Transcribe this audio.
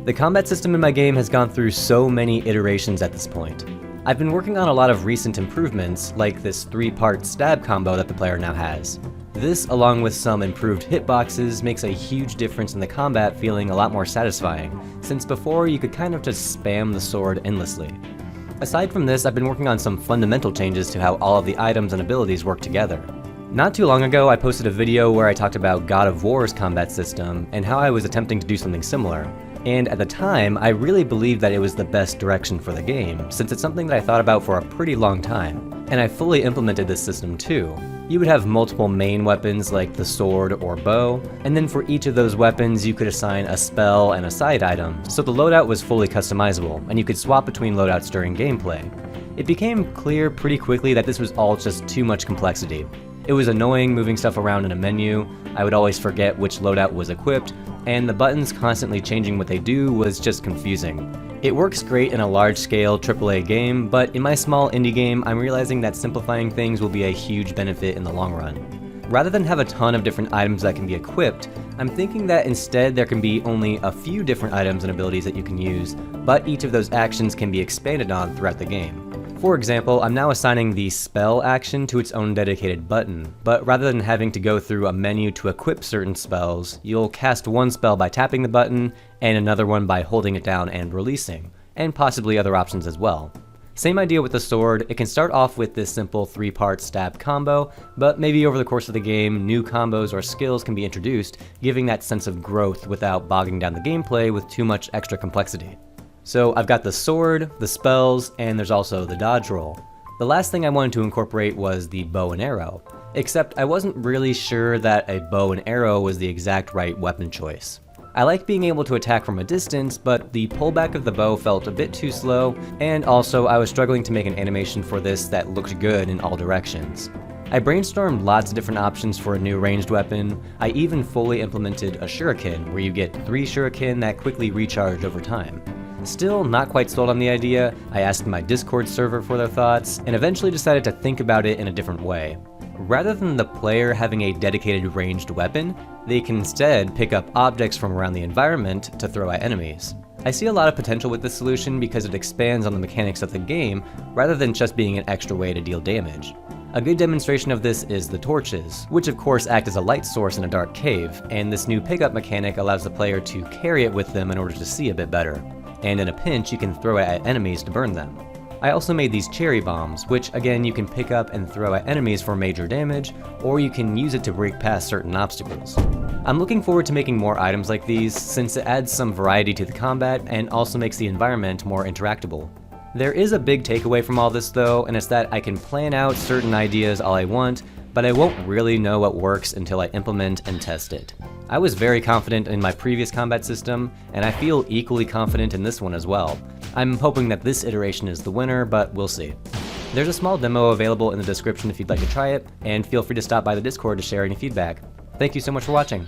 The combat system in my game has gone through so many iterations at this point. I've been working on a lot of recent improvements, like this 3-part stab combo that the player now has. This, along with some improved hitboxes, makes a huge difference in the combat feeling a lot more satisfying, since before you could kind of just spam the sword endlessly. Aside from this, I've been working on some fundamental changes to how all of the items and abilities work together. Not too long ago, I posted a video where I talked about God of War's combat system and how I was attempting to do something similar. And at the time, I really believed that it was the best direction for the game, since it's something that I thought about for a pretty long time. And I fully implemented this system too. You would have multiple main weapons like the sword or bow, and then for each of those weapons you could assign a spell and a side item, so the loadout was fully customizable, and you could swap between loadouts during gameplay. It became clear pretty quickly that this was all just too much complexity. It was annoying moving stuff around in a menu, I would always forget which loadout was equipped, and the buttons constantly changing what they do was just confusing. It works great in a large-scale AAA game, but in my small indie game, I'm realizing that simplifying things will be a huge benefit in the long run. Rather than have a ton of different items that can be equipped, I'm thinking that instead there can be only a few different items and abilities that you can use, but each of those actions can be expanded on throughout the game. For example, I'm now assigning the spell action to its own dedicated button, but rather than having to go through a menu to equip certain spells, you'll cast one spell by tapping the button, and another one by holding it down and releasing, and possibly other options as well. Same idea with the sword, it can start off with this simple 3-part stab combo, but maybe over the course of the game, new combos or skills can be introduced, giving that sense of growth without bogging down the gameplay with too much extra complexity. So I've got the sword, the spells, and there's also the dodge roll. The last thing I wanted to incorporate was the bow and arrow, except I wasn't really sure that a bow and arrow was the exact right weapon choice. I like being able to attack from a distance, but the pullback of the bow felt a bit too slow, and also I was struggling to make an animation for this that looked good in all directions. I brainstormed lots of different options for a new ranged weapon. I even fully implemented a shuriken, where you get 3 shuriken that quickly recharge over time. Still not quite sold on the idea, I asked my Discord server for their thoughts, and eventually decided to think about it in a different way. Rather than the player having a dedicated ranged weapon, they can instead pick up objects from around the environment to throw at enemies. I see a lot of potential with this solution because it expands on the mechanics of the game, rather than just being an extra way to deal damage. A good demonstration of this is the torches, which of course act as a light source in a dark cave, and this new pickup mechanic allows the player to carry it with them in order to see a bit better. And in a pinch, you can throw it at enemies to burn them. I also made these cherry bombs, which again you can pick up and throw at enemies for major damage, or you can use it to break past certain obstacles. I'm looking forward to making more items like these, since it adds some variety to the combat and also makes the environment more interactable. There is a big takeaway from all this though, and it's that I can plan out certain ideas all I want, but I won't really know what works until I implement and test it. I was very confident in my previous combat system, and I feel equally confident in this one as well. I'm hoping that this iteration is the winner, but we'll see. There's a small demo available in the description if you'd like to try it, and feel free to stop by the Discord to share any feedback. Thank you so much for watching.